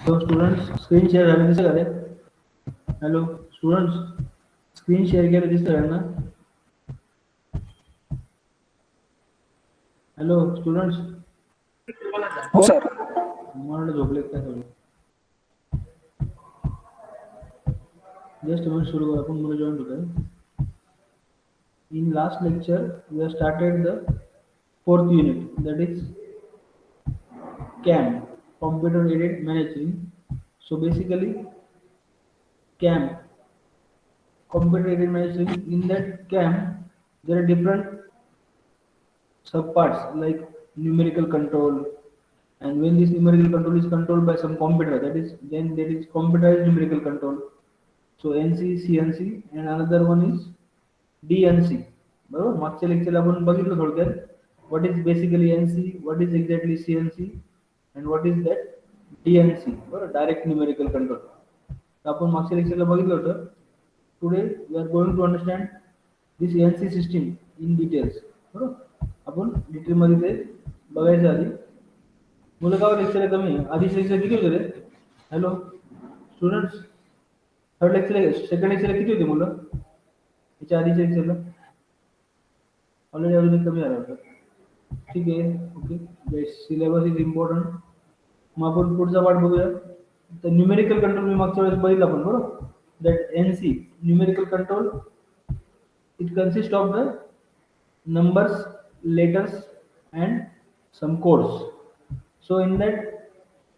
So students, screen share झालं दिसतं का रे? Hello students, screen share केलं दिसतं का ना? Hello students, हो सर. मला झोपले काय थोडे. Just आपण सुरू करू आपण मुलं join होतं. In last lecture we have started the fourth unit, that is CAM, Computer Aided Managing. So basically CAM, Computer Aided Managing, in that CAM there are different subparts like numerical control, and when this numerical control is controlled by some computer, that is then there is computerized numerical control. So NC, CNC, and another one is DNC. बरोबर, मागच्या लेक्चरला आपण बघितलं थोडक्यात what is basically NC, what is exactly CNC, and what is that DNC, बरोबर, direct numerical control. तर आपण मागच्या लेक्चरला बघितलं होतं. Today we are going to understand this NC system in details. बरोबर, आपण डिटेल मध्ये ते बघायचं आधी. मुलं का लेक्चर कमी आहे? आधी लेक्चर किती होते रे? Hello students, third lecture second lecture किती होते मुलं? याच्या आधीच्या लेक्चरला ऑलरेडी अजून कमी आला होता. ठीक आहे, ओके. Syllabus is important. मग आपण पुढचा पार्ट बघूया. तर न्यूमेरिकल कंट्रोल मी मागच्या वेळेस बघितलं आपण, बरोबर. That NC, numerical control, it consists of the numbers, letters, and some codes. So in that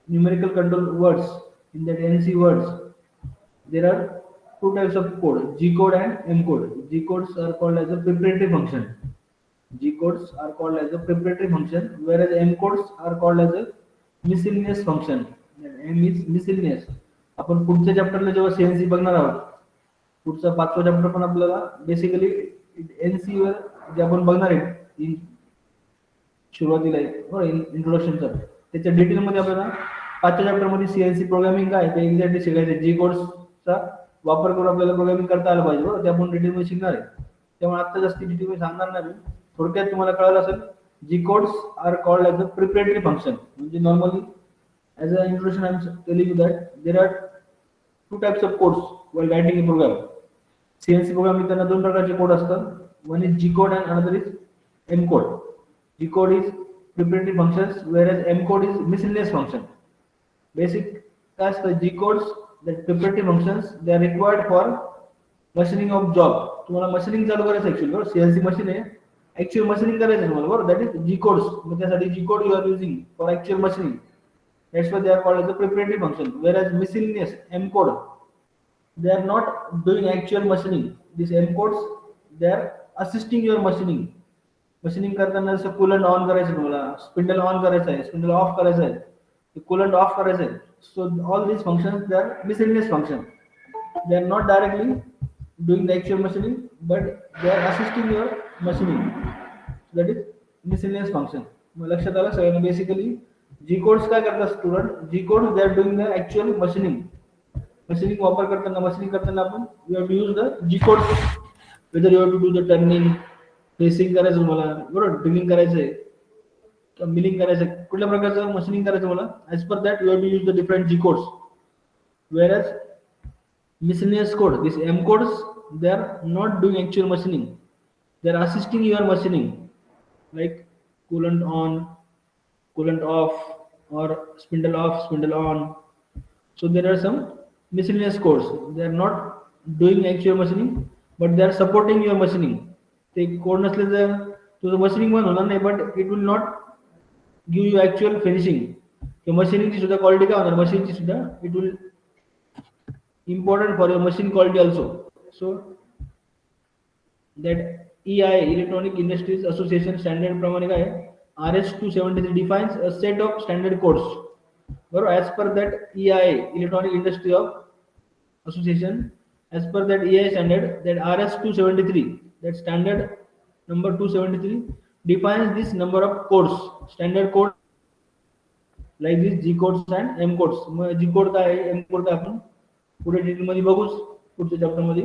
numerical control words, in that NC words, there are two types of code: G code and M code. G codes are called as a preparatory function. G codes are called as a preparatory function, whereas M codes are called as a miscellaneous function. M is miscellaneous. आपण पुढच्या चॅप्टरला जेव्हा CNC बघणार आहोत, पुढचा 5वा chapter पण आपल्याला basically NC वर जे आपण बघणार आहे सुरुवातीला इंट्रोडक्शनचा, त्याच्या डिटेल मध्ये आपल्याला 5च्या चॅप्टर मध्ये CNC प्रोग्रामिंग काय ते एक्झॅक्टली शिकायचं. जी कोड्सचा वापर करून आपल्याला प्रोग्रामिंग करता आलं पाहिजे, बरोबर. ते आपण डिटेल मध्ये शिकणार आहे. त्यामुळे आता जास्त डिटेल मध्ये सांगणार नाही. थोडक्यात तुम्हाला कळलं असेल, G codes are called as a preparatory function. म्हणजे normally as an introduction I am telling you that there are two types of codes while writing a program. CNC programming त्यांना दोन प्रकारचे कोड असतात. One is G code and another is M code. G code is preparatory functions, whereas M code is miscellaneous function. Basic task, the G codes, that preparatory functions, they are required for machining of job. तुम्हाला machining चालू करायचं actually, बरोबर. CNC machine आहे, actual machining करायचं तुम्हाला, बरोबर. That is G codes. मग त्यासाठी G code you are using for actual machining. That's why they are called as a preparatory function. Whereas miscellaneous M code, they are not doing actual machining. These M codes, they are assisting your machining. Machining करताना जसं coolant on करायचं, तुम्हाला spindle on करायचं आहे, spindle of करायचं आहे, coolant of करायचं आहे. So all these functions, they are miscellaneous function. They are not directly doing the actual machining, but they are assisting your machining. That is miscellaneous function. मग लक्षात आलं सगळ्यांना. बेसिकली G codes काय करतात student? G codes, they are doing the actual machining. Machining वापर करताना, machining करताना आपण you have to use the G codes. Whether you have to do the turning, facing करायचं तुम्हाला, बरोबर, ड्रिलिंग करायचंय, मिलिंग करायचं, कुठल्या प्रकारचं मशीनिंग करायचं मला, as per that you have to use the different G codes. Whereas miscellaneous code, these M codes, they are not doing actual machining. They are assisting your machining, like coolant on, coolant off, or spindle off, spindle on. So there are some miscellaneous codes. They are not doing actual machining, but they are supporting your machining. ते कोड नसले तर तुझं machining पण होणार नाही, but it will not give you actual finishing. किंवा मशीनिंगची सुद्धा क्वालिटी काय होणार, मशीनची सुद्धा it will important for your machine quality also. So that EIA, electronic industries association standard प्रमाणे काय RS 273 defines a set of standard codes, बरोबर. As per that EIA, electronic industry of association, as per that EIA standard, that RS 273, that standard number 273 defines this number of codes, standard code like this G codes and M codes. मग G code काय आहे, M code काय आपण पुढे detail मध्ये बघूच पुढच्या chapter मध्ये.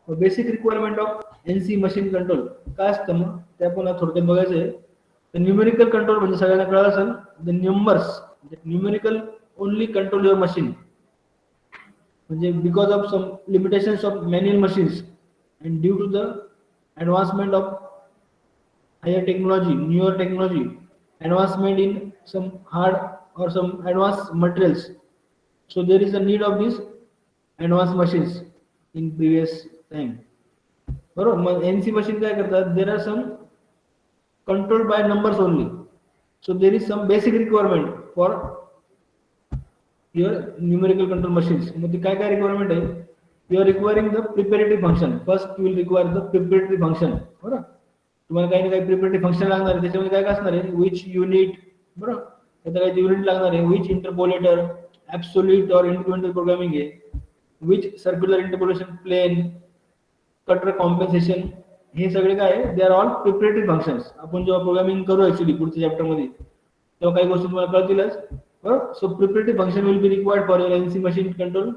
Basic requirement of NC machine control काय असतं मग ते आपण थोडक्यात बघायचं आहे. न्यूमेरिकल कंट्रोल म्हणजे सगळ्यांना कळलं असेल, the numbers, numerical only control your machine. म्हणजे because of some limitations of manual machines and due to the advancement of higher technology, newer technology, advancement in some hard or some advanced materials. So there is a need of these advanced machines in previous time. बरोबर. मग NC machine काय करतात? There are some controlled by numbers only. So there is some basic requirement for your numerical control machines. मग ते काय काय requirement आहे? You are requiring the preparative function. First you will require the preparative function. बरोबर. तुम्हाला काही ना काही प्रिपेरेटिव्ह फंक्शन लागणार आहे. त्याच्यामध्ये काय काय असणार आहे? Which unit. बरोबर. त्याचा काही युनिट लागणार आहे. विच इंटरपोलेटर, ऍब्सोल्यूट और इंक्रिमेंटल प्रोग्रामिंग आहे. Which circular interpolation plane, cutter compensation. हे सगळे काय आहे? They are all preparatory functions. आपण जेव्हा प्रोग्रामिंग करू ऍक्च्युली पुढच्या चॅप्टर मध्ये तेव्हा काही गोष्टी तुम्हाला कळतीलच. बरोबर. So preparatory function will be required for your NC machine control.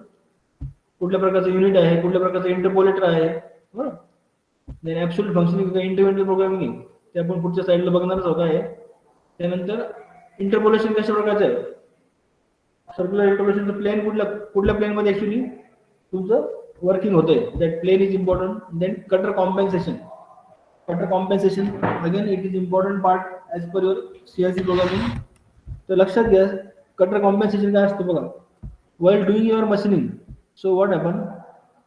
कुठल्या प्रकारचं युनिट आहे, कुठल्या प्रकारचं इंटरपोलेटर आहे. बरोबर. Then absolute function incremental programming आहे ते आपण पुढच्या साईडला बघणारच आहोत आहे. त्यानंतर इंटरपोलेशन कशा प्रकारचं आहे? सर्क्युलर इंटरपोलेशनचं प्लेन कुठल्या प्लेन मध्ये ऍक्च्युली तुमचं वर्किंग होतंय. That plane is important. Then cutter compensation. Cutter compensation again it is important part as per your CNC programming. तर लक्षात घ्या कटर कॉम्पेन्सेशन काय असतं बघा. While doing your machining. So what happen,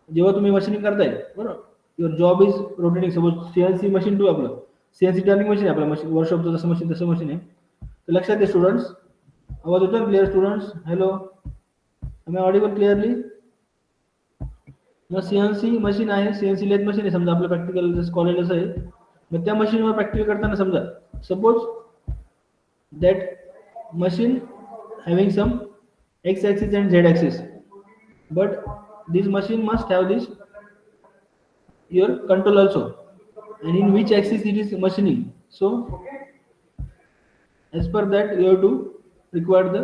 जेव्हा तुम्ही मशीनिंग करताय, बरोबर, your job is rotating. Suppose CNC machine to आपलं सीएनसी टर्निंग मशीन आहे आपलं मशीन वर्कशॉपचं जसं मशीन तसं मशीन आहे. तर लक्षात घ्या स्टुडंट्स, आवाज होतो clear students? Hello, am I audible clearly? मग सीएनसी मशीन आहे, सीएनसी लेथ मशीन आहे समजा आपलं प्रॅक्टिकल जसं कॉलेजचं आहे. मग त्या मशीनवर प्रॅक्टिकल करताना समजा suppose that machine having some X axis and Z axis, but this machine must have this your control also, and in which axis it is machining. So as per that you have to require the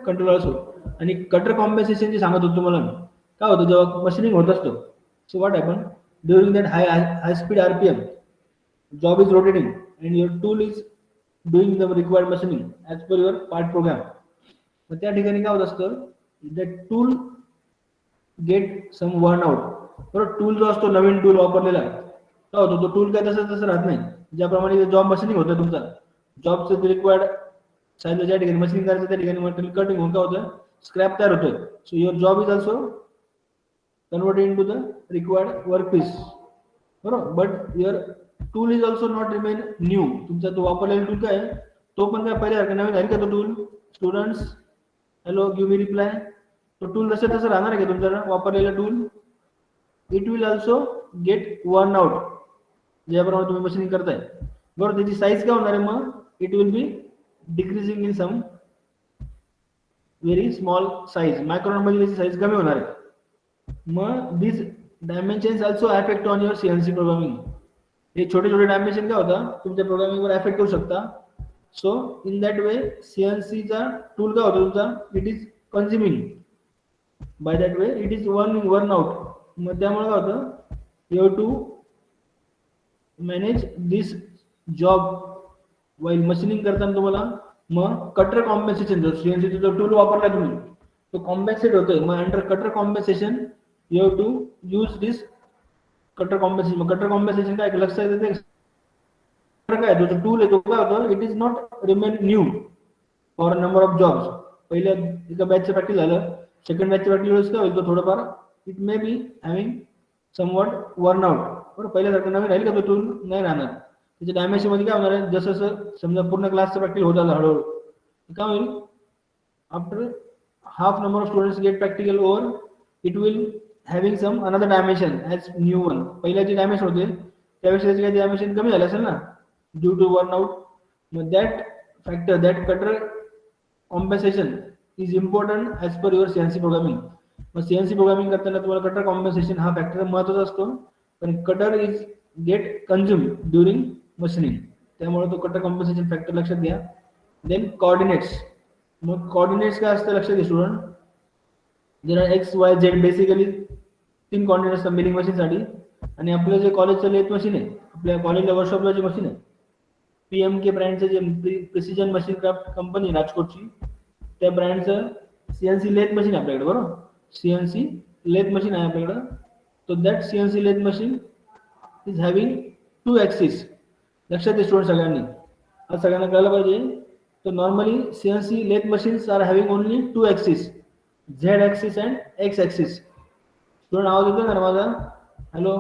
control also. आणि cutter compensation जे सांगत होतो तुम्हाला काय होतं जेव्हा machining होत असतो. So what happen during that high speed RPM job is rotating and your tool is doing the required machining as per your part program. मग त्या ठिकाणी काय होत असतं? That tool get some worn out. बरोबर. Tool जो असतो नवीन tool वापरलेला काय होतो? तो टूल काय तसं राहत नाही. ज्याप्रमाणे जॉब मशीनिंग होतं तुमचा जॉबचं रिक्वायर्ड साईजला ज्या ठिकाणी मशीनिंग करायचं त्या ठिकाणी मटेरियल कटिंग होऊन काय होतं? स्क्रॅप तयार होतोय. So your job is also converted in to the required work piece. बरोबर. But your tool is also not remain new. तुमचा तो वापरलेला टूल काय तो पण काय पहिल्यासारखा नवीन आहे का तो tool? Students hello, give me reply. तो टूल तसं राहणार आहे का तुमचा वापरलेला tool? It will also get worn out ज्याप्रमाणे तुम्ही मशीनिंग करताय. बरोबर. त्याची साईज काय होणार आहे? मग it will be decreasing in some very small size. Micron मध्ये त्याची साईज कमी होणार आहे. मग this dimensions also affect on your CNC programming. हे छोटे छोटे डायमेन्शन काय होता तुमच्या प्रोग्रामिंगवर अफेक्ट करू शकता. सो इन दॅट वे सीएनसीचा टूल काय होता तुमचा? It is consuming. By that way it is worn out. मग त्यामुळे काय होतं? You have to manage this job while machining करताना तुम्हाला मग कटर कॉम्पेन्सेशन जो सीएनसीचा जो टूल वापरला तुम्ही तो कॉम्पेन्सेट होतोय. मग under cutter compensation you have to use this cutter compensation. मग कटर कॉम्पेन्सेशन काय लक्षात येते काय? जो टूल आहे तो काय होतं? It is not remain new for number of jobs. पहिल्या एका बॅचचं प्रॅक्टिस झालं, सेकंड बॅचचं प्रॅक्टिस काय होईल तो थोडंफार it may be having somewhat वर्न out. बरोबर. पहिल्यासारखं नवीन राहील का तो टूल? नाही राहणार. त्याच्या डायमेन्शन मध्ये काय होणार आहे? जसं जसं समजा पूर्ण क्लासचं प्रॅक्टिस होत आलं हळूहळू काय होईल? After half number of students get practical over it will having some another dimension as new one. पहिल्या जे डायमेन्शन होते त्यापेक्षा त्याचे काही डायमेन्शन कमी झाले असेल ना ड्यू टू वर्न आउट. मग that factor that cutter compensation is important as per your CNC programming. मग सीएनसी प्रोग्रामिंग करताना तुम्हाला कटर कॉम्पेन्सेशन हा फॅक्टर महत्त्वाचा असतो. पण cutter is get consume during machining. त्यामुळे तो कटर कॉम्पेन्सेशन फॅक्टर लक्षात घ्या. Then coordinates. मग कोऑर्डिनेट्स काय असतं लक्षात घ्या स्टुडंट? जर x Y Z basically 3 coordinate असतात मिलिंग मशीनसाठी. आणि आपलं जे कॉलेजचं लेथ मशीन आहे आपल्या कॉलेजला वर्कशॉपला जी मशीन आहे PMK ब्रँडचं जे प्रिसिजन मशीन क्राफ्ट कंपनी राजकोटची त्या ब्रँडचं सीएनसी लेथ मशीन आहे आपल्याकडे, बरोबर. सीएनसी लेथ मशीन आहे आपल्याकडं. तो that CNC lathe machine is having 2 axis. लक्षात घ्या स्टुडंट सगळ्यांनी, हा सगळ्यांना कळलं पाहिजे. तर normally CNC lathe machines are having only 2 axis, Z axis and X axis. Student आवाज येतो ना माझा? Hello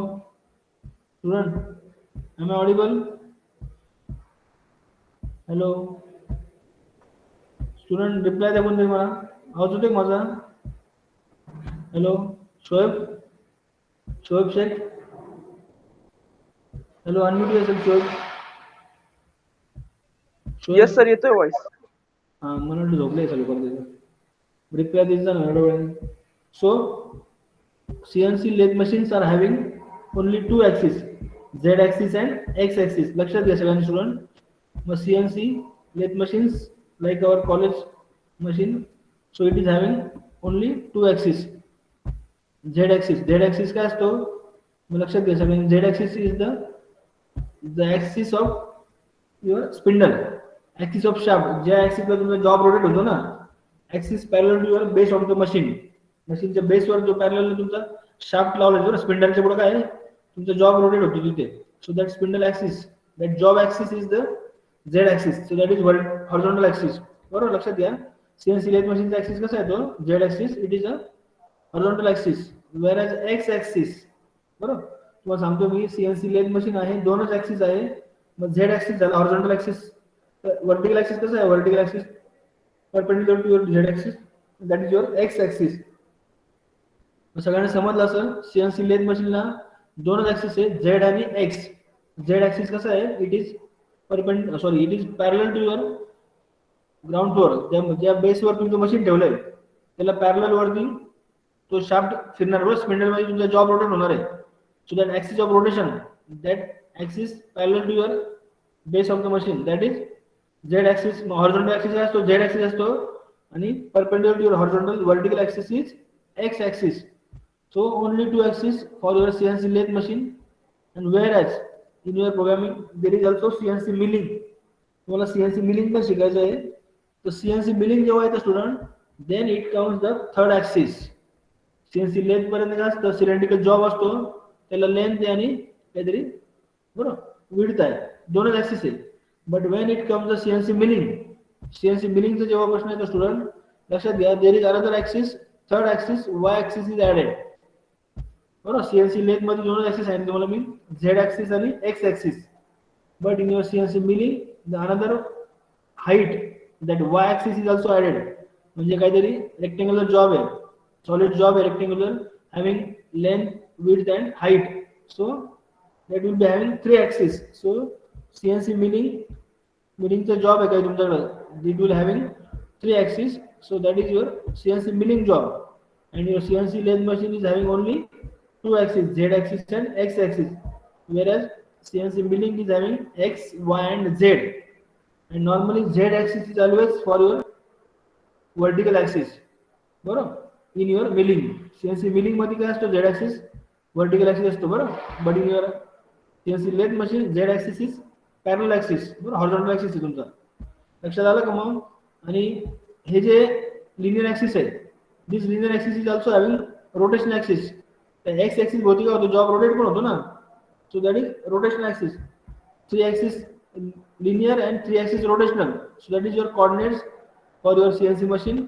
student, am I audible? Hello student, reply द्या कोणतरी मला. आवाज येतोय माझा? Hello Shoaib, Shoaib Shaikh. Hello unmute असेल शोएब. येस सर, येतोय वॉइस. हां मला वाटलं झोपले चालू करते. रिप्लाय देत जा ना डोळ्याने. So CNC lathe machines are having only 2 axis, Z axis and X axis. लक्षात घ्या सगळ्यांनी स्टुडंट. मग CNC lathe machines like our college machine, so it is having only 2 axis, Z axis. Z axis काय असतो मग लक्षात घ्या सगळ्यांनी. Z axis is the axis of your spindle, axis of shaft. ज्या ॲक्सिसवर तुमचा जॉब रोटेट होतो ना, axis parallel to your base of the machine. मशीनच्या बेसवर जो पॅरलल तुमचा शाफ्ट लावला जातो ना, स्पिंडलच्या पुढे काय तुमचा जॉब रोटेट होतो तिथे. So that spindle axis, that job axis is the Z axis. So that is horizontal axis. बरोबर लक्षात घ्या. सीएनसी लेथ मशीनचा ॲक्सिस कसा आहे तो Z axis, it is a horizontal axis. Whereas X axis, बरोबर तुम्हाला सांगतो मी, सीएनसी लेथ मशीन आहे, 2च ॲक्सिस आहे. मग झेड ॲक्सिस झाला हॉरिझॉन्टल ॲक्सिस. वर्टिकल ॲक्सिस कसं आहे, vertical axis perpendicular to your Z axis, that is your X axis. सगळ्यांना समजलं असेल. सीएनसी लेथ मशीनला 2च ॲक्सिस आहे, झेड आणि एक्स. झेड ॲक्सिस कसं आहे, it is it is parallel to your ground floor. ज्या बेसवर तुमचं मशीन ठेवलंय त्याला पॅरलल वरती तो शाफ्ट फिरणार, बरोबर. स्पिंडल मध्ये तुमचा जॉब रोटेट होणार आहे. So that axis of rotation, that axis parallel to your base of the machine, that is Z axis. Horizontal axis असतो झेड ॲक्सिस असतो, आणि perpendicular to your horizontal vertical axis is X axis. So only 2 axis for your CNC lathe machine, and whereas in your programming there is also CNC milling. तुम्हाला CNC milling पण शिकायचं आहे. तर CNC milling जेव्हा येतं student, then it comes the third axis. CNC lathe पर्यंत काय असतं, सिलेंड्रिकल जॉब असतो, त्याला लेंथ आणि काहीतरी बरोबर विड्थ आहे, 2च ॲक्सिस आहे. But Wien it comes the CNC milling, CNC milling जेव्हा प्रश्न येतो स्टुडंट, लक्षात घ्या, there is another axis, third axis, y axis is added. बरोबर. सीएनसी लेथ मध्ये 2च ॲक्सिस आहे तुम्हाला मी, झेड ॲक्सिस आणि X axis. But in your CNC milling the another height, that Y axis is also added. म्हणजे काहीतरी rectangular job आहे, सॉलिड जॉब आहे rectangular, having length, width and height. So that will be having 3 axis. So CNC मिलिंगचा job आहे काही तुमच्याकडे, it will having 3 axis. So that is your CNC milling job. And your CNC lathe machine is having only 2 axis, Z axis and X axis, whereas CNC milling is having X, Y and Z, and normally Z axis is always for your vertical axis, बरोबर. in your milling, CNC milling मध्ये काय असतो, Z axis vertical axis असतो, बरोबर. but in your CNC lathe machine Z axis is parallel axis, बरोबर, horizontal axis आहे तुमचा. लक्षात आलं का मग. आणि हे जे linear axis आहे, this linear axis is also having rotation axis. X axis भोवती काय होतो, जॉब रोटेट पण होतो ना. So that is rotational axis. 3 axis linear and 3 axis rotational. So that is your coordinates for your CNC machine.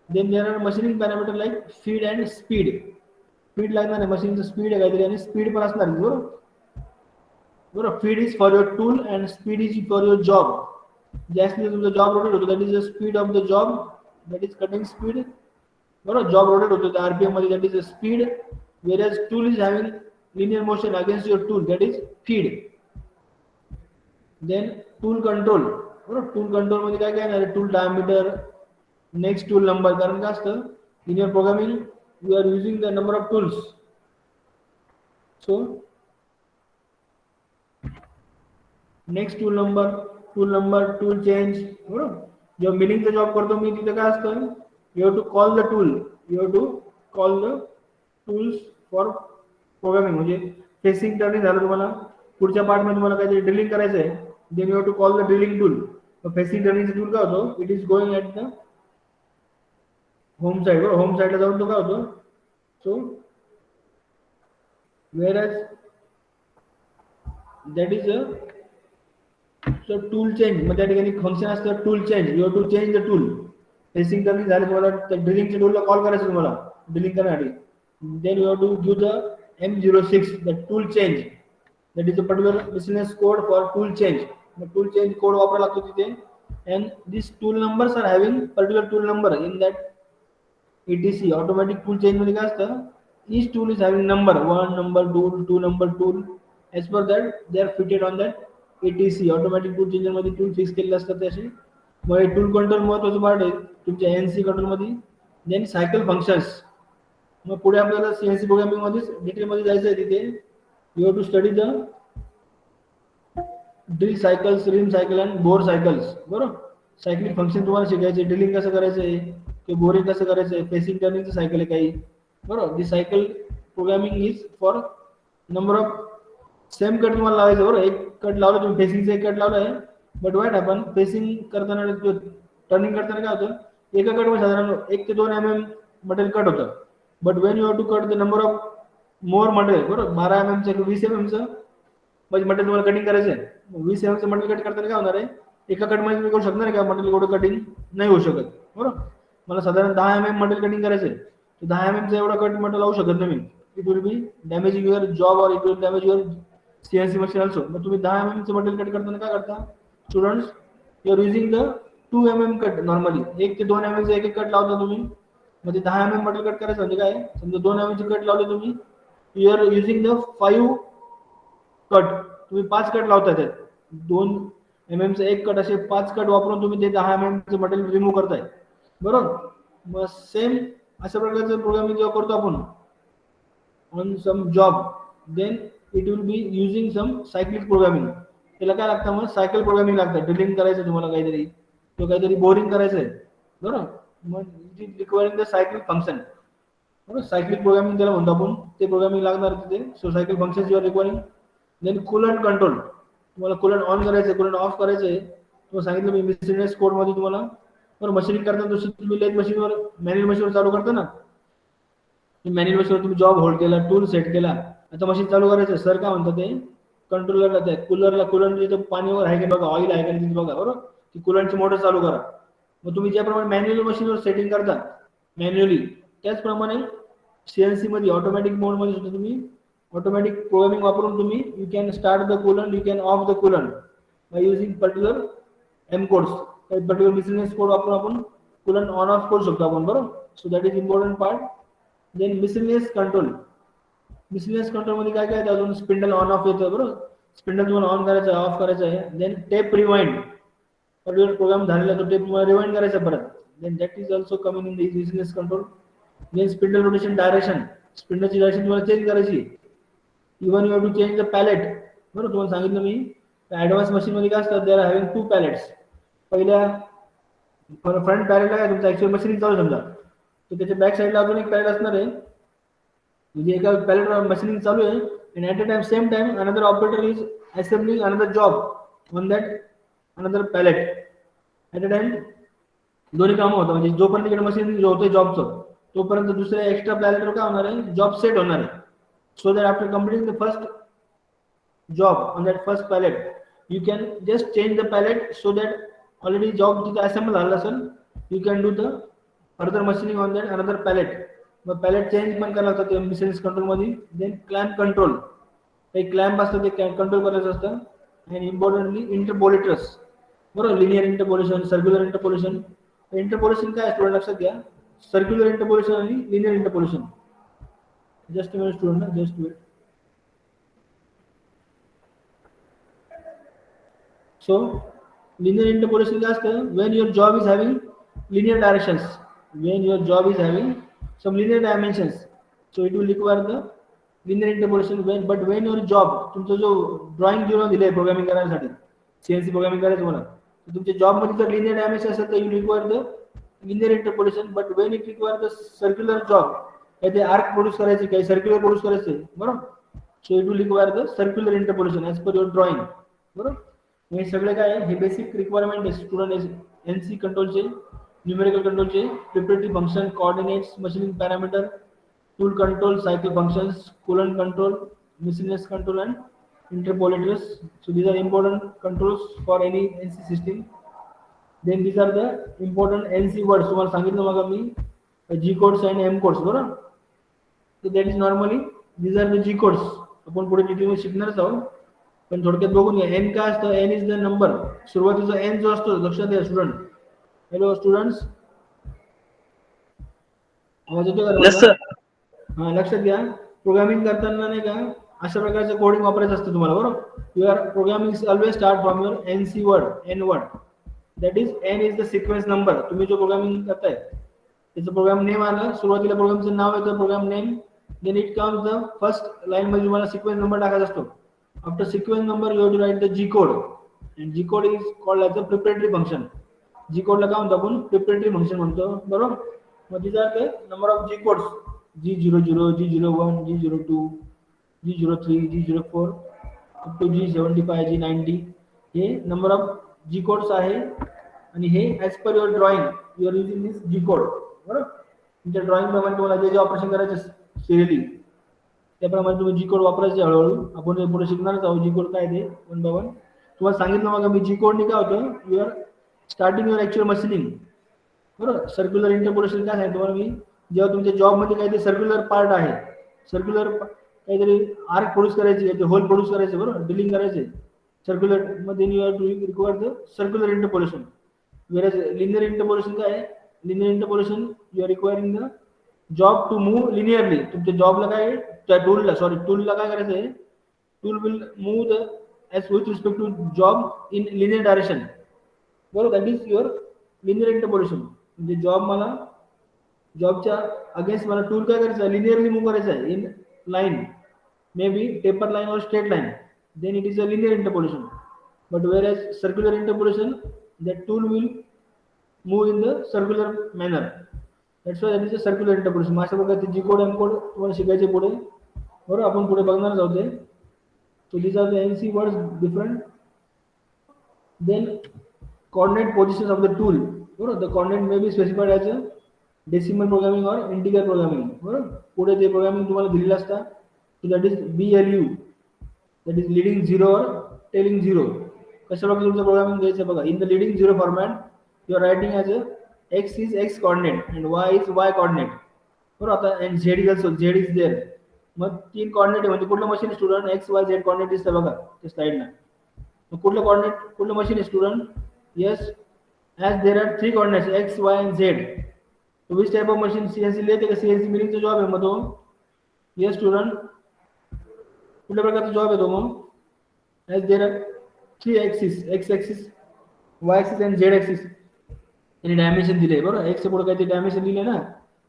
Then there are machining parameter like feed and speed. Speed लागणार आहे, मशीनचं speed आहे काहीतरी, आणि speed पण असणार आहे, बरोबर. बरोबर. Feed is for your tool and speed is for your job. ज्यासाठी तुमचा जॉब रोटेट होतो, that is the speed of the job, that is cutting speed, बरोबर. जॉब रोटेट होतो त्या आरपीएम मध्ये, that is the speed. Whereas tool is having linear motion against your tool, that is feed. Then tool control, बरोबर. tool control मध्ये काय काय आहे, tool diameter, next tool number. कारण काय असतं, in your programming you are using the number of tools. So next tool number, tool change, बरोबर. जेव्हा मिलिंगचा जॉब करतो मी, तिथे काय असतं, you have to call the tool, you have to call the tools for programming. म्हणजे facing turning झालं तुम्हाला, पुढच्या पार्ट मध्ये तुम्हाला काहीतरी ड्रिलिंग करायचं आहे, then you have to call the drilling tool. Facing turning tool काय होतो, it is going at the home side बरोबर, होम साईडला जाऊन तो काय होतो, so where as that is a so tool change, मग त्या ठिकाणी फंक्शन असतं tool change, you to change the tool. Facing turning झालं तुम्हाला त्या ड्रिलिंगच्या टूलला कॉल करायचं तुम्हाला ड्रिलिंग करण्यासाठी. Then you to give the M06 the tool change, that is a particular business code for tool change. मग टूल चेंज कोड वापरायला लागतो तिथे. And this tool numbers are having particular tool number in that ETC automatic tool change मध्ये काय असतं, each tool is having number 1 number 2 number tool, as per that they are fitted on that ETC automatic tool changer मध्ये tool fix केलेले असतात त्याशी. मग हे tool control महत्वाचं पार्ट आहे तुमच्या NC कंट्रोल मध्ये. देन सायकल फंक्शन्स, मग पुढे आपल्याला CNC प्रोग्रामिंग मध्ये डिटेल मध्ये जायचं आहे. तिथे you have to study the drill cycles, ream cycle and bore cycles. बरोबर, सायक्लिक फंक्शन तुम्हाला शिकायचे, ड्रिलिंग कसं करायचं आहे की बोरिंग कसं करायचं आहे, फेसिंग टर्निंगचं सायकल आहे काही. बरोबर, the cycle programming is for number of same cut तुम्हाला लावायचं. बरोबर, एक कट लावलं तुम्ही, फेसिंगचं एक कट लावलं आहे, बट वाईट आपण फेसिंग करताना टर्निंग करताना काय होतं, एका कटमध्ये साधारण 1 ते 2 mm मटेरियल कट होतं. But when you have to cut the number of more material, बरोबर 12 mm चं 20 mm चं म्हणजे मटेरियल तुम्हाला कटिंग करायचं आहे. 20 mm चं मटेरियल कट करताना काय होणार आहे, एका कटमध्ये तुम्ही करू शकणार आहे का मटेरियल एवढं कटिंग नाही होऊ शकत. बरोबर, मला साधारण 10 mm मटेरियल कटिंग करायचं आहे, तर 10 mm चं एवढं कट मटेरियल लावू शकत नाही मी. It will be damaging your job और it will damage your CNC machine also. मग तुम्ही 10 mm चं मटेरियल कट करताना काय करता students, you are using the 2 mm cut. Normally 1 ते 2 mm चं एक कट लावता तुम्ही. म्हणजे 10 mm मटेरियल कट करायचं म्हणजे काय, समजा 2 mm चे कट लावले तुम्ही, you are using the 5 cut, तुम्ही 5 कट लावताय त्यात. 2 mm चं एक कट, असे 5 कट वापरून तुम्ही ते 10 mm चं मटेरियल रिमूव्ह करताय. बरोबर, मग सेम अशा प्रकारचं प्रोग्रामिंग जेव्हा करतो आपण on some job, then it will be using some cyclic programming. त्याला काय लागतं, मग सायकल प्रोग्रामिंग लागतं. ड्रिलिंग करायचं तुम्हाला काहीतरी, किंवा काहीतरी बोरिंग करायचं आहे. बरोबर, मग it is requiring the cyclic function. बरोबर, सायक्लिक प्रोग्रामिंग त्याला म्हणतो आपण, ते प्रोग्रामिंग लागणार तिथे. So cycle function you are requiring. Then coolant control, तुम्हाला कूलंट ऑन करायचं आहे, कूलंट ऑफ करायचं आहे. तुम्हाला सांगितलं मी मिसलेनियस कोड मध्ये तुम्हाला. बरं, मशीनिंग करताना दुसरं तुम्ही लेथ मशीनवर, मॅन्युअल मशीनवर चालू करता ना, मॅन्युअल मशीनवर तुम्ही जॉब होल्ड केला, टूल सेट केला, आता मशीन चालू करायचं. सर काय म्हणतात ते कंट्रोलरला, त्या कूलरला, कूलंट जिथं पाणी वगैरे आहे की बघा, ऑइल आहे का तिथे बघा. बरोबर, ती कूलंटची मोटर चालू करा. मग तुम्ही ज्याप्रमाणे मॅन्युअल मशीनवर सेटिंग करता मॅन्युअली, त्याचप्रमाणे CNC मध्ये ऑटोमॅटिक मोड मध्ये सुद्धा तुम्ही ऑटोमॅटिक प्रोग्रामिंग वापरून तुम्ही you can start the coolant, you can off the coolant by using particular M codes. काही पर्टिक्युलर मिसलेनियस कोड वापरून आपण कूलंट ऑन ऑफ करू शकतो आपण. बरोबर, so that is important part. Then miscellaneous control, miscellaneous control मध्ये काय काय आहे, अजून स्पिंडल ऑन ऑफ येतं. बरोबर, स्पिंडल तुम्हाला ऑन करायचं आहे, ऑफ करायचं आहे. Then tape rewind, particular program झालेला तो टेप तुम्हाला रिवाइंड करायचा परत. Then that is also coming in the miscellaneous control. Then spindle rotation direction, स्पिंडलची डायरेक्शन तुम्हाला चेंज करायची. Even you have to change the pallet. बरोबर, तुम्हाला सांगितलं मी ऍडव्हान्स मशीन मध्ये काय असतात, दे आर हॅव्हिंग 2 पॅलेट्स. पहिल्या फ्रंट पॅलेटला काय तुमचं ऍक्च्युअल मशीनिंग चालू समजा, तर त्याच्या बॅक साईडला अजून एक पॅलेट असणार आहे. म्हणजे एका पॅलेट मशीनिंग चालू आहे, and at a time same time another operator is assembling another job on that another pallet at a time. दोन्ही कामं होतं, म्हणजे जोपर्यंत इकडे मशीन जो होतं जॉबचं, तोपर्यंत दुसऱ्या एक्स्ट्रा पॅलेटवर काय होणार आहे, जॉब सेट होणार आहे. So that after completing the first job on that first pallet, you can just change the pallet, so that already job तिथे असेंबल झाला असेल, you can do the further machining on that another pallet. मग pallet change पण करायला लागतं miscellaneous control मध्ये. Then clamp control, काही clamp असतं ते कंट्रोल करायचं असतं. आणि इम्पॉर्टंटली इंटरपोलेटर्स. बरोबर, linear interpolation, circular interpolation. Interpolation काय स्टुडंट लक्षात घ्या, सर्क्युलर इंटरपोलेशन आणि linear interpolation. Just minute student, just wait. So linear interpolation काय असतं, when your job is having linear directions, when your job is having some linear dimensions, so it will require the linear interpolation. When your job, तुमचा जो drawing जो दिले programming करण्यासाठी, CNC programming करायचं तुम्हाला, तर तुमच्या जॉब मध्ये जर लिनियर डायमेन्शन असेल तर you require the linear interpolation. But Wien it require the circular job, काही ते आर्क प्रोड्यूस करायचे, काही सर्क्युलर प्रोड्यूस करायचे. बरोबर, so it will require the circular interpolation as per your drawing. बरोबर, हे सगळे काय हे बेसिक रिक्वायरमेंट आहे स्टुडंट NC कंट्रोलचे. न्यूमेरिकल कंट्रोलचे preparatory function, coordinates, machining parameter, tool control, cycle functions, coolant control, miscellaneous control and interpolators. So these are important controls for any NC system. Then these are the important NC words. तुम्हाला सांगितलं मग मी G codes and M codes बरोबर. So that is normally these are the G codes. आपण पुढे डिटेलमध्ये शिकणारच आहोत. पण थोडक्यात बघून घ्या. N काय असतं? N is the number. सुरुवातीचा N जो असतो लक्षात घ्या स्टुडंट. हॅलो स्टुडंट्स, आवाज येतो का? Yes, sir. हा लक्षात घ्या. प्रोग्रामिंग करताना नाही का अशा प्रकारचं कोडिंग वापरायचं असतं तुम्हाला बरोबर. Your programming always start from your NC word, N word. That is N is the sequence number. तुम्ही जो प्रोग्रामिंग करताय त्याचं प्रोग्राम नेम आलं, सुरुवातीला प्रोग्रामचं नाव येतं, program name. Then it comes the first line मध्ये तुम्हाला सिक्वेन्स नंबर टाकायचा असतो. After sequence number you have to write the G code, and G code is called as the preparatory function. G कोडला काय म्हणतो आपण? प्रिपरेटरी फंक्शन म्हणतो बरोबर. मग these are the number of G codes, G00, G01, G02, G03, G04 up to G75, G90. हे number of G codes आहे आणि हे as per your drawing you are using this G code बरोबर. तुमच्या drawing प्रमाणे तुम्हाला जे जे ऑपरेशन करायचे सिरियली त्याप्रमाणे तुम्ही G code वापरायचे हळूहळू. आपण पुढे शिकणारच आहोत G code काय ते वन बाय वन. तुम्हाला सांगितलं मग मी G code ने काय होतं, you are starting your actual machining बरोबर. सर्क्युलर इंटरपोलेशन काय सांगितलं तुम्हाला मी, जेव्हा तुमच्या जॉबमध्ये काहीतरी सर्क्युलर पार्ट आहे, सर्क्युलर काहीतरी आर्क प्रोड्यूस करायची आहे, होल प्रोड्यूस करायचे बरोबर, डिलिंग करायचे सर्क्युलर मध्ये, you are to require the circular interpolation. Where linear interpolation काय आहे? Linear interpolation you are requiring the job to move linearly. तुमच्या जॉबला काय त्या टूलला काय करायचं आहे? Tool will move the as with respect to job in linear direction बरोबर. That is your linear interpolation. म्हणजे जॉबच्या अगेन्स्ट मला टूल काय करायचं आहे? लिनियरली मूव्ह करायचं आहे in line, may be taper line or straight line. Then it is a linear interpolation. But where as circular interpolation that tool will move in the circular manner. That's why that is a circular interpolation. अशा प्रकारचे G code M code तुम्हाला शिकायचे पुढे बरोबर. आपण पुढे बघणारच आहोत ते. So these are the NC words different. Then coordinate positions of the tool बरोबर. the coordinate may be specified as a decimal programming or integer programming बरोबर. पुढे ते प्रोग्रामिंग तुम्हाला दिलेलं असतं. so that is BLU, that is leading 0 or trailing 0. कशा प्रकारे तुमचं प्रोग्रामिंग द्यायचं बघा. in the leading 0 format you are writing as a x is x coordinate and y is y coordinate बरोबर. आता and z is also z is there. मग तीन coordinate म्हणजे कुठलं machine student x y z coordinate दिसतं बघा त्या स्लाइडला. मग कुठलं machine student? yes, as there are three coordinates x y and z. so which type of machine? CNC लेते का CNC मिलिंग चा जॉब आहे मग तो. yes student, कुठल्या प्रकारचा जॉब आहे तो मग? as there are three axes, x axis, y axis and z axis. आणि डायमेन्शन दिले बरोबर. x च्या पुढे काहीतरी डायमेन्शन दिले ना,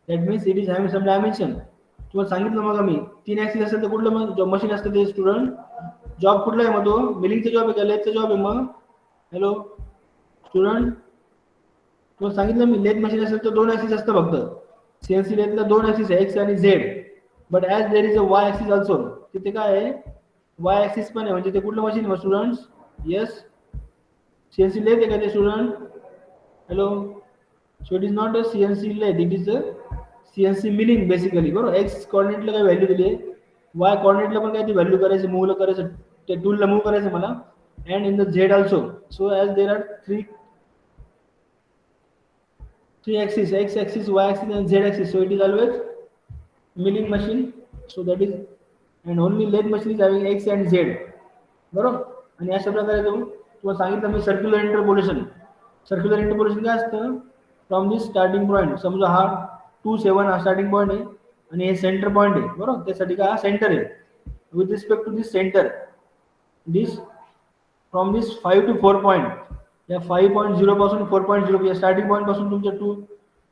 that means it is having some dimension. तुम्हाला सांगितलं मग मी 3 ऍक्सिस असेल तर कुठलं मशीन असतं ते स्टुडंट? जॉब कुठला आहे मग तो? मिलिंगचा जॉब आहे का लेथचा जॉब आहे मग? हॅलो स्टुडंट, तुम्हाला सांगितलं मी लेथ मशीन असेल तर 2 ऍक्सिस असतं फक्त. CNC लेथला 2 ऍक्सिस आहे x आणि z. But as there is a y axis also, तिथे काय आहे? y ऍक्सिस पण आहे. म्हणजे ते कुठलं मशीन आहे स्टुडंट्स? येस, CNC लेथ आहे का ते student? Hello, so it is not a CNC lathe, it is a CNC milling basically बरोबर. x कोऑर्डिनेटला काय व्हॅल्यू दिली आहे, y कोऑर्डिनेटला पण काय ती व्हॅल्यू करायची, मूव्हला करायचं, त्या टूलला मूव्ह करायचं मला. and in the z also. so as there are three axis, x axis, y axis and z axis, so it is always milling machine. so that is, and only lathe machine is having x and z बरोबर. आणि अशा प्रकारे तुम्हाला सांगितलं मी circular interpolation. Circular interpolation काय असतं? From this starting point, समजा हा 2 7 हा स्टार्टिंग पॉईंट आहे आणि हे सेंटर पॉईंट आहे बरोबर. त्यासाठी काय हा सेंटर आहे. With respect to this centre, this from this 5 to 4 point, या 5.0 पासून 4.0 या स्टार्टिंग पॉईंट पासून तुमच्या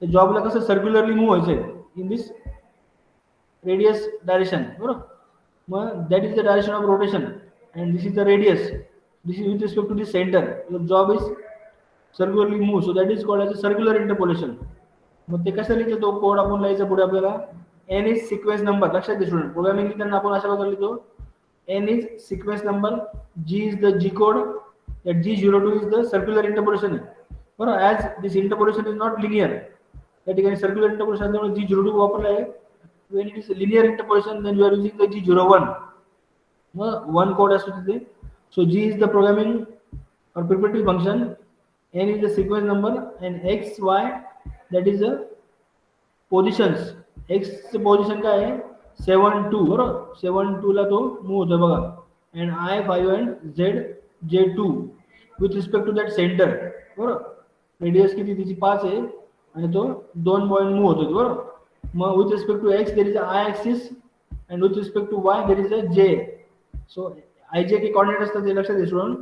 त्या जॉबला कसं सर्क्युलरली मूव्ह व्हायचंय इन दिस रेडियस डायरेक्शन बरोबर. मग that is the direction of rotation and this is the radius. This is with respect to this centre. Your job is circularly move, so that is called as a circular interpolation. मग ते कसं लिहितो तो code आपण लिहायचा पुढे आपल्याला. N is sequence number. लक्षात घ्या स्टुडंट, प्रोग्रामिंग लिहिताना आपण अशा प्रकारे लिहितो. N is sequence number, G is the G code, that G02 is the circular interpolation बरोबर. As this interpolation is not linear, त्या ठिकाणी सर्क्युलर इंटरपोलेशन असल्यामुळे G02 वापरलं आहे. when it is linear interpolation then you are using the G01. One code has to be there. So G is the programming or preparative function, N is the sequence number, and X, Y that is the positions. X position काय आहे 7 2 बरोबर. 7 2 ला तो move होतो बघा. and I 5 and Z J2 with respect to that center बरोबर. Radius किती तिची 5 आहे आणि तो 2 पॉइंट मूव्ह होतो बरोबर. मग with respect to X there is a I axis and with respect to Y there is a J. so I J K coordinate असतात ते लक्षात ठेवून.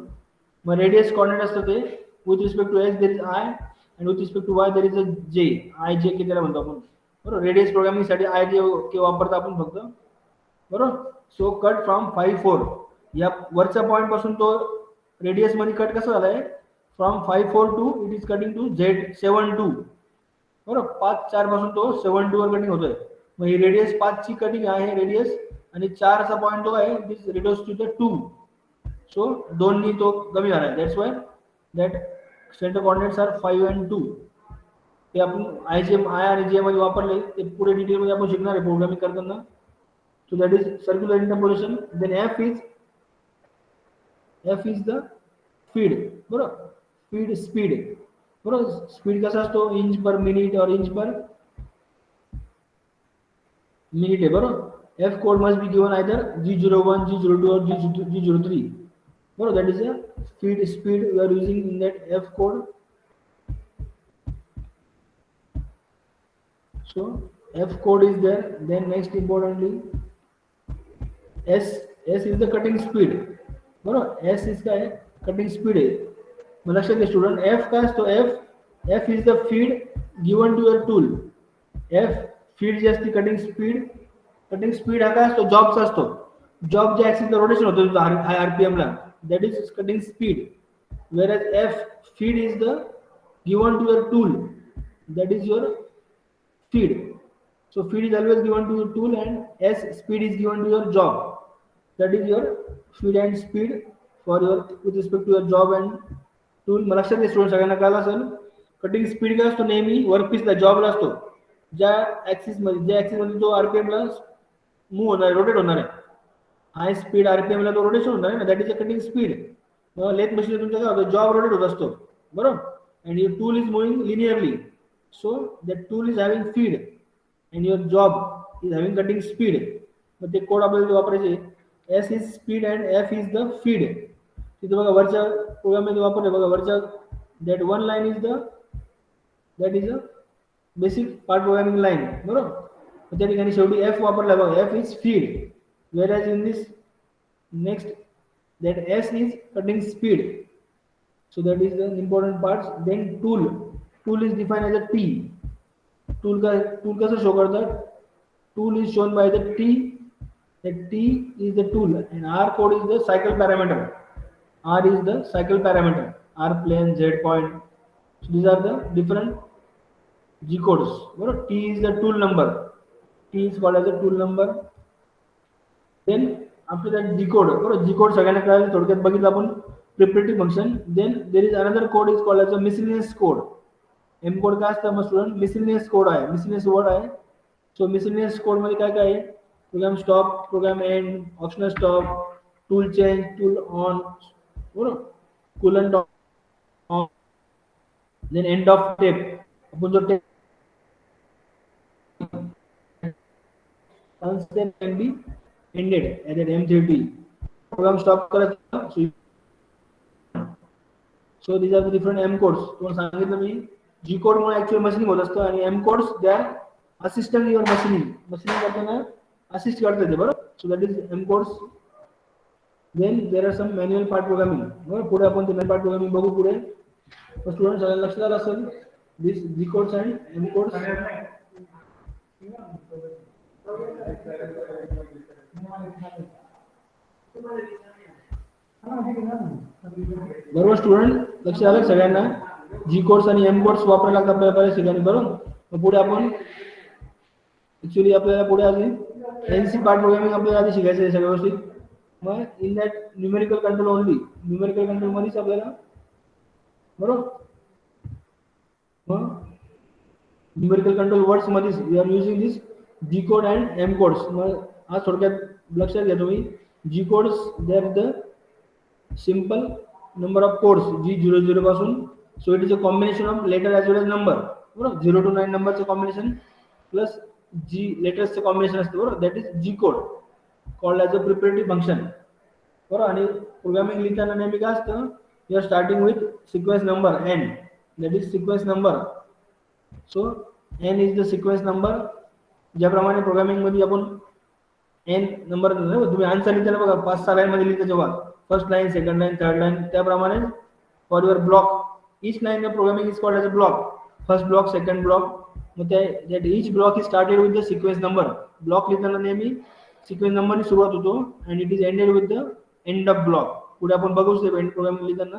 मग रेडियस कोऑर्डिनेट असतं ते with respect to X there is I and with respect to Y there is a J. I J के त्याला म्हणतो आपण बरोबर. रेडियस प्रोग्रामिंग साठी I J के वापरतो आपण फक्त बरोबर. सो कट फ्रॉम 5 4 या वरच्या पॉइंट पासून तो रेडियस मध्ये कट कसा झालाय from 5 4 to it is cutting to Z 7 2 बरोबर. 5 4 पासून तो 7 2 वर कटिंग होतोय. मग ही रेडियस 5 ची कटिंग आहे रेडियस आणि 4 चा पॉइंट तो आहे दिस रिड्यूस टू द 2. सो 2 नी तो कमी झाला. That's why that centre coordinates are 5 and 2. ते आपण I आणि J मध्ये वापरले ते पुढे डिटेल मध्ये आपण शिकणार आहे प्रोग्रामिंग करताना. So that is circular interpolation. Then F is the feed बरोबर. feed speed बरोबर. स्पीड कसा असतो inch per minute or inch per minute आहे बरोबर. F code must be given either G01, G02 or G03 बरोबर. that is a feed speed we are using in that F code. so F code is there. then next importantly S is the cutting speed बरोबर. S is काय cutting speed आहे. मग लक्षात घ्या student F काय असतो F is the feed given to your tool. F feed जी असते cutting speed हा काय असतो जॉबचा असतो. जॉब जे ऍक्सिसला रोटेशन होतो RPM ला that is cutting speed, whereas F feed is the given to your tool, that is your feed. So feed is always given to your tool and S speed is given to your job, that is your feed and speed for your with respect to your job and tool. मला लक्षात student सगळ्यांना कळलं असेल cutting speed काय असतो नेहमी वर्कपीसला जॉबला असतो. ज्या ऍक्सिस मध्ये जो RPM ला मूव्ह होणार आहे रोटेट होणार आहे हाय स्पीड RPM ला तो रोटेशन होणार आहे ना that is a cutting speed. Lathe machine तुमचा काय होतो जॉब रोटेट होत असतो बरोबर. and your tool is moving linearly, so that tool is having feed and your job is having cutting speed. मग ते कोड आपल्याला वापरायचे S is speed and F is the feed. तिथे बघा वरच्या प्रोग्राम मध्ये वापरले बघा वरच्या that one line is that is a basic part programming line बरोबर. त्या ठिकाणी शेवटी F वापरला बघा F is feed, whereas in this next that S is cutting speed. So that is the important parts. Then tool is defined as a T. tool कैसे show करता है tool is shown by the T. The T is the tool and R code is the cycle parameter. R is the cycle parameter. R plane, Z point. So these are the different G codes. T is the tool number. T is called as a tool number. Then after that G code. G code सगळ्यांना कळालं थोडक्यात बघितलं आपण preparative function. Then there is another code is called as a miscellaneous code. M code काय असतं मग student miscellaneous code आहे. miscellaneous word आहे. So miscellaneous code मध्ये काय काय आहे program stop, program end, optional stop, tool change, tool on, coolant on, then end of tape. आपण जो tape can be ended at that M30. program stop करायचा. So these are the different M codes. तुम्हाला सांगितलं मी G code मुळे actual machining होत असतं आणि M codes they are assistant your machine करताना assist करते ते बरोबर. So that is M codes. Then there are some manual part programming. बरोबर पुढे आपण ते manual part programming बघू पुढे. तर स्टुडंट सगळ्यांना लक्षात आलं असेल this G codes and M codes. बरोबर स्टुडंट लक्षात आलं सगळ्यांना G codes आणि M codes वापरायला लागतात आपल्याला बऱ्याच ठिकाणी बरोबर. मग पुढे आपण ऍक्च्युअली आपल्याला पुढे आधी NC पार्ट प्रोग्रामिंग आपल्याला आधी शिकायचं आहे सगळ्या गोष्टी. मग in that numerical control only numerical control मध्येच आपल्याला बरोबर न्यूमेरिकल कंट्रोल वर्ड्स मध्ये we are using this G code and M codes. मग आज थोडक्यात लक्षात घ्या तुम्ही, G codes they are the simple number of codes G00 पासून, so it is a combination of letter as well as number, बरोबर. 0 to 9 नंबरचं combination plus G लेटर्सचं कॉम्बिनेशन असतं, बरोबर. That is G code called as a preparatory function, बरोबर. आणि प्रोग्रामिंग लिहिताना नेहमी काय असतं, you are starting with sequence number N, that is sequence number. So N is the sequence number. ज्याप्रमाणे प्रोग्रामिंग मध्ये आपण एन नंबर तुम्ही आन्सर लिहिताना बघा 5-6 लाईन मध्ये लिहिता जेव्हा, first line, second line, third line, त्याप्रमाणे for your block each line of programming is called as a block. First block, second block, मग that each block is started with the sequence number. Block लिहिताना नेहमी sequence नंबरनी सुरुवात होतो and it is ended with the end of block. पुढे आपण बघूच ते programming लिहिताना.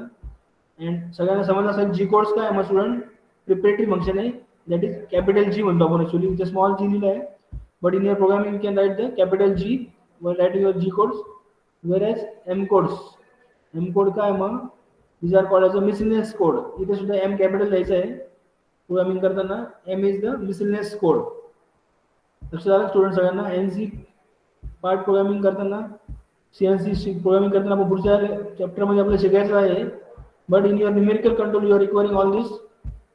अँड सगळ्यांना समजलं असेल जी कोड्स काय, मग स्टुडंट प्रिपरेटरी फंक्शन आहे, दॅट इज कॅपिटल जी म्हणतो आपण. ऍक्च्युअली इथे स्मॉल जी लिहिलं आहे, but in your programming you can write the capital G while writing your G codes, whereas M codes, M code काय मग, these are called as a miscellaneous code. इथे सुद्धा M capital द्यायचं आहे programming करताना. M is the miscellaneous code. लक्षात आलं student सगळ्यांना. NC पार्ट प्रोग्रामिंग करताना, CNC प्रोग्रामिंग करताना आपण पुढच्या चॅप्टर मध्ये आपल्याला शिकायचं आहे. But in your numerical control you are requiring all this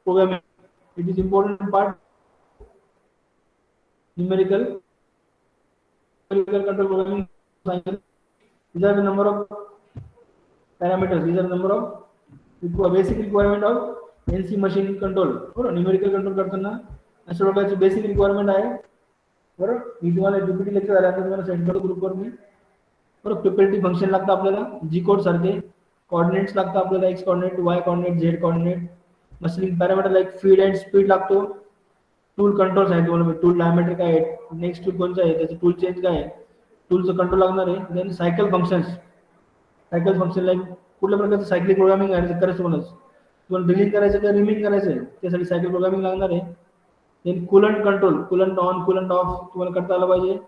programming. It is important part numerical control programming. These are the number of parameters, these are the number of basic requirement of NC machine control, बरोबर. Numerical control करताना अशा प्रकारचे basic requirement आहे, बरोबर. मी तुम्हाला PPT lecture झाल्यानंतर तुम्हाला send करतो ग्रुपवर मी, बरोबर. प्रिपरेटरी फंक्शन लागतं आपल्याला, जी कोड सारखे कोऑर्डिनेट्स लागतं आपल्याला, x coordinate, Y coordinate, Z coordinate. Machining parameter like feed and speed लागतो. टूल कंट्रोल्स आहे तुम्हाला, टूल डायमीटर काय आहे, नेक्स्ट टूल कोणतं आहे, त्याचं टूल चेंज काय आहे, टूलचं कंट्रोल लागणार आहे. Then cycle functions, cycle function like कुठल्या प्रकारचं सायकलिक प्रोग्रामिंग करायचं तुम्हाला ड्रिलिंग करायचं का रिमिंग करायचं आहे, त्यासाठी सायकल प्रोग्रामिंग लागणार आहे. Then coolant control, coolant on coolant off तुम्हाला करता आलं पाहिजे.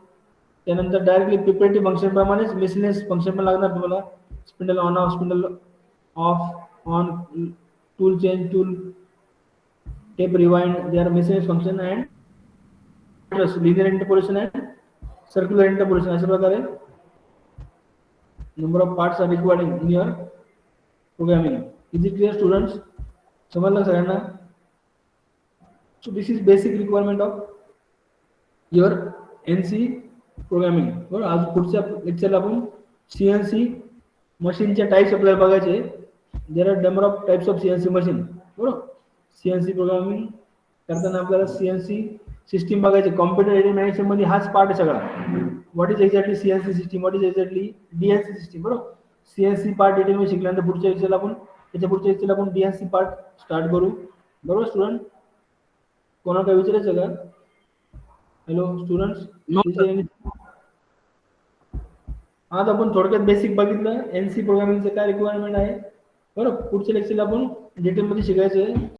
त्यानंतर डायरेक्टली प्रिपरेटरी फंक्शन प्रमाणेच मिसलेनियस फंक्शन पण लागणार तुम्हाला, spindle on off, spindle off on, tool change, tool tape rewind, they are miscellaneous function and linear interpolation and circular interpolation. अशा प्रकारे number of parts are required in your programming. Is it clear students? समजलं सगळ्यांना? So this is basic requirement of your NC programming. बरोबर. आज पुढच्या लेक्चरला आपण CNC मशीनच्या types आपल्याला बघायचे. There are number of types of CNC machine, बरोबर. CNC प्रोग्रामिंग करताना आपल्याला CNC सिस्टीम बघायचे. कॉम्प्युटर एडेड मॅनेजमेंट मध्ये हाच पार्ट आहे सगळा. What is exactly CNC system, what is exactly DNC system, बरोबर. CNC पार्ट डिटेल मध्ये शिकल्यानंतर पुढच्या लेक्चरला आपण DNC पार्ट स्टार्ट करू, बरोबर स्टुडंट. कोणाला काय विचारायचं का? Hello students. आज आपण थोडक्यात बेसिक बघितलं NC प्रोग्रामिंगचं काय रिक्वायरमेंट आहे, बरोबर. पुढच्या लेक्चरला आपण डिटेल मध्ये शिकायचं आहे.